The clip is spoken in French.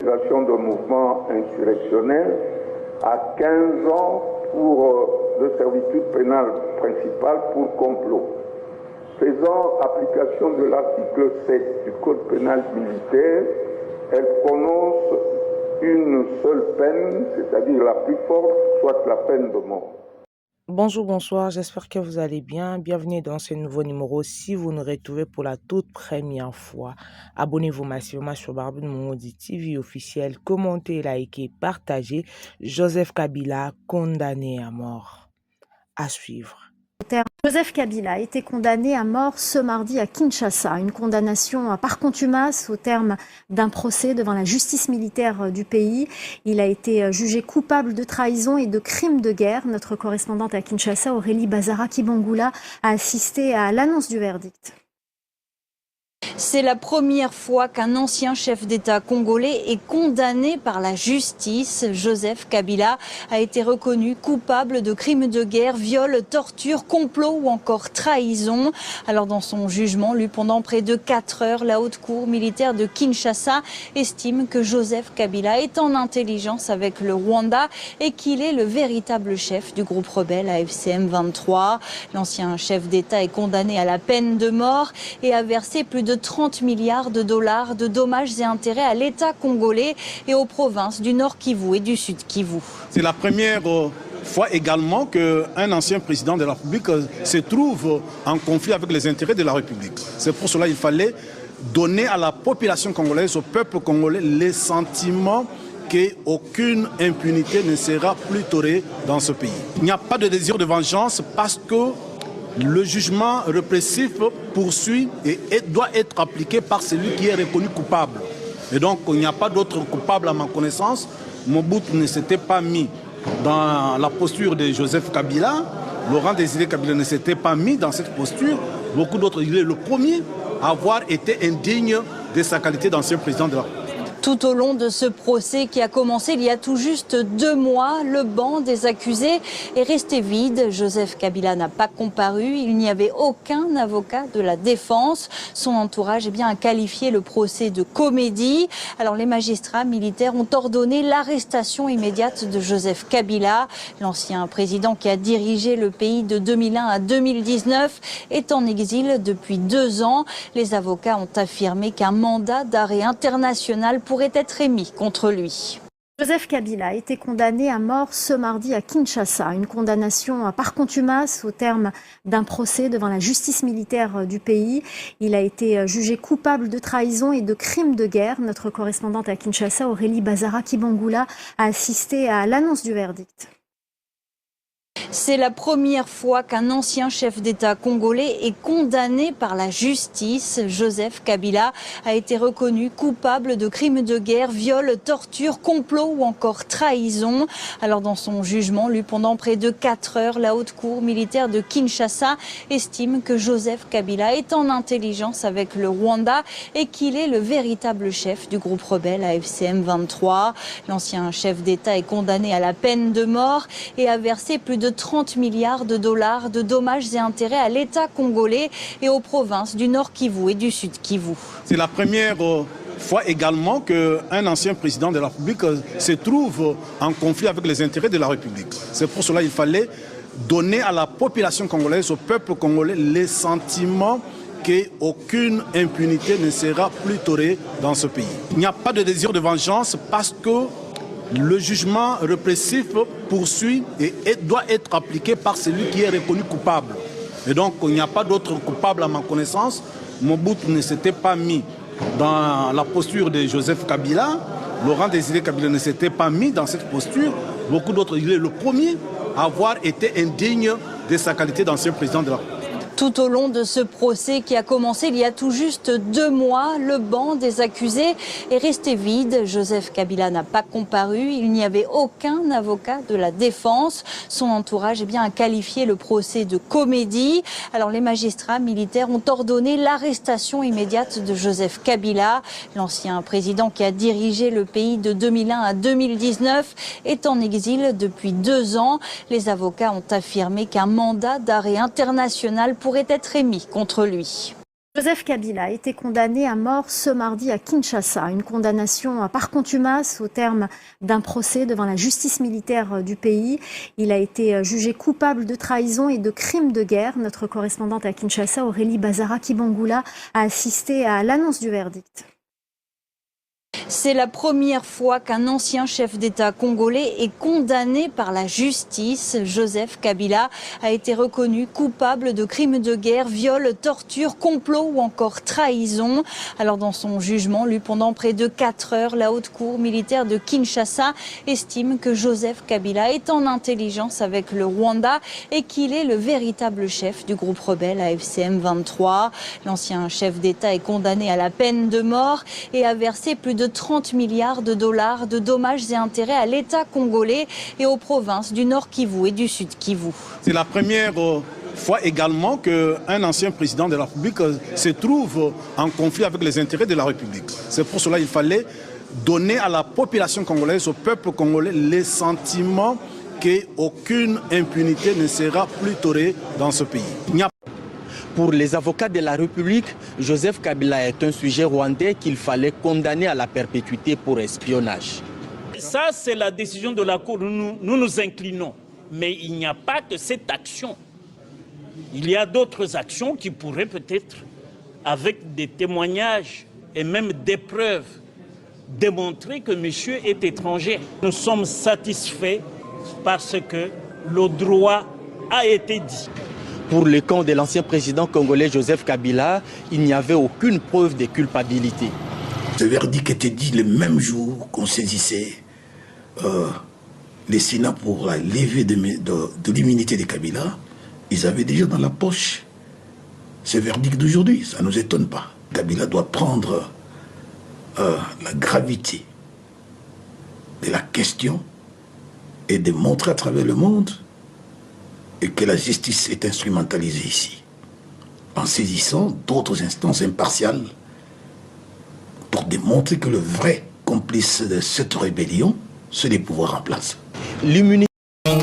De mouvement insurrectionnel à 15 ans de servitude pénale principale pour complot. Faisant application de l'article 7 du Code pénal militaire, elle prononce une seule peine, c'est-à-dire la plus forte, soit la peine de mort. Bonjour, bonsoir, j'espère que vous allez bien. Bienvenue dans ce nouveau numéro. Si vous nous retrouvez pour la toute première fois, abonnez-vous massivement sur Barbu Moumoudi TV officiel. Commentez, likez, partagez. Joseph Kabila condamné à mort. À suivre. Joseph Kabila a été condamné à mort ce mardi à Kinshasa. Une condamnation par contumace au terme d'un procès devant la justice militaire du pays. Il a été jugé coupable de trahison et de crimes de guerre. Notre correspondante à Kinshasa, Aurélie Bazara-Kibangula, a assisté à l'annonce du verdict. C'est la première fois qu'un ancien chef d'État congolais est condamné par la justice. Joseph Kabila a été reconnu coupable de crimes de guerre, viol, torture, complot ou encore trahison. Alors dans son jugement, lu pendant près de 4 heures, la haute cour militaire de Kinshasa estime que Joseph Kabila est en intelligence avec le Rwanda et qu'il est le véritable chef du groupe rebelle AFC M23. L'ancien chef d'État est condamné à la peine de mort et a versé plus de 30 milliards de dollars de dommages et intérêts à l'État congolais et aux provinces du Nord Kivu et du Sud Kivu. C'est la première fois également qu'un ancien président de la République se trouve en conflit avec les intérêts de la République. C'est pour cela qu'il fallait donner à la population congolaise, au peuple congolais, les sentiments qu'aucune impunité ne sera plus tolérée dans ce pays. Il n'y a pas de désir de vengeance parce que le jugement répressif poursuit et doit être appliqué par celui qui est reconnu coupable. Et donc, il n'y a pas d'autre coupable à ma connaissance. Mobutu ne s'était pas mis dans la posture de Joseph Kabila. Laurent Désiré Kabila ne s'était pas mis dans cette posture. Beaucoup d'autres. Il est le premier à avoir été indigne de sa qualité d'ancien président de la République. Tout au long de ce procès qui a commencé il y a tout juste 2 mois, le banc des accusés est resté vide. Joseph Kabila n'a pas comparu. Il n'y avait aucun avocat de la défense. Son entourage a qualifié le procès de comédie. Alors les magistrats militaires ont ordonné l'arrestation immédiate de Joseph Kabila. L'ancien président qui a dirigé le pays de 2001 à 2019 est en exil depuis 2 ans. Les avocats ont affirmé qu'un mandat d'arrêt international pourrait être émis contre lui. Joseph Kabila a été condamné à mort ce mardi à Kinshasa. Une condamnation par contumace au terme d'un procès devant la justice militaire du pays. Il a été jugé coupable de trahison et de crimes de guerre. Notre correspondante à Kinshasa, Aurélie Bazara-Kibangula, a assisté à l'annonce du verdict. C'est la première fois qu'un ancien chef d'État congolais est condamné par la justice. Joseph Kabila a été reconnu coupable de crimes de guerre, viol, torture, complot ou encore trahison. Alors dans son jugement, lu pendant près de 4 heures, la haute cour militaire de Kinshasa estime que Joseph Kabila est en intelligence avec le Rwanda et qu'il est le véritable chef du groupe rebelle AFC M23. L'ancien chef d'État est condamné à la peine de mort et a versé plus de 30 milliards de dollars de dommages et intérêts à l'État congolais et aux provinces du Nord Kivu et du Sud Kivu. C'est la première fois également qu'un ancien président de la République se trouve en conflit avec les intérêts de la République. C'est pour cela qu'il fallait donner à la population congolaise, au peuple congolais, les sentiments qu'aucune impunité ne sera plus tolérée dans ce pays. Il n'y a pas de désir de vengeance parce que le jugement répressif poursuit et doit être appliqué par celui qui est reconnu coupable. Et donc, il n'y a pas d'autre coupable à ma connaissance. Mobutu ne s'était pas mis dans la posture de Joseph Kabila. Laurent Désiré Kabila ne s'était pas mis dans cette posture. Beaucoup d'autres. Il est le premier à avoir été indigne de sa qualité d'ancien président de la République. Tout au long de ce procès qui a commencé il y a tout juste 2 mois, le banc des accusés est resté vide. Joseph Kabila n'a pas comparu. Il n'y avait aucun avocat de la défense. Son entourage a qualifié le procès de comédie. Alors les magistrats militaires ont ordonné l'arrestation immédiate de Joseph Kabila. L'ancien président qui a dirigé le pays de 2001 à 2019 est en exil depuis 2 ans. Les avocats ont affirmé qu'un mandat d'arrêt international pourrait être émis contre lui. Joseph Kabila a été condamné à mort ce mardi à Kinshasa. Une condamnation par contumace au terme d'un procès devant la justice militaire du pays. Il a été jugé coupable de trahison et de crimes de guerre. Notre correspondante à Kinshasa, Aurélie Bazara-Kibangula, a assisté à l'annonce du verdict. C'est la première fois qu'un ancien chef d'État congolais est condamné par la justice. Joseph Kabila a été reconnu coupable de crimes de guerre, viol, torture, complot ou encore trahison. Alors dans son jugement, lu pendant près de 4 heures, la haute cour militaire de Kinshasa estime que Joseph Kabila est en intelligence avec le Rwanda et qu'il est le véritable chef du groupe rebelle AFC M23. L'ancien chef d'État est condamné à la peine de mort et a versé plus de 30 milliards de dollars de dommages et intérêts à l'État congolais et aux provinces du Nord Kivu et du Sud Kivu. C'est la première fois également qu'un ancien président de la République se trouve en conflit avec les intérêts de la République. C'est pour cela qu'il fallait donner à la population congolaise, au peuple congolais, le sentiment qu'aucune impunité ne sera plus tolérée dans ce pays. Pour les avocats de la République, Joseph Kabila est un sujet rwandais qu'il fallait condamner à la perpétuité pour espionnage. Ça, c'est la décision de la Cour. Nous nous inclinons. Mais il n'y a pas que cette action. Il y a d'autres actions qui pourraient peut-être, avec des témoignages et même des preuves, démontrer que monsieur est étranger. Nous sommes satisfaits parce que le droit a été dit. Pour le camp de l'ancien président congolais Joseph Kabila, il n'y avait aucune preuve de culpabilité. Ce verdict était dit le même jour qu'on saisissait les Sénats pour la levée de l'immunité de Kabila. Ils avaient déjà dans la poche ce verdict d'aujourd'hui. Ça ne nous étonne pas. Kabila doit prendre la gravité de la question et de montrer à travers le monde et que la justice est instrumentalisée ici, en saisissant d'autres instances impartiales pour démontrer que le vrai complice de cette rébellion, c'est les pouvoirs en place. L'immunité. La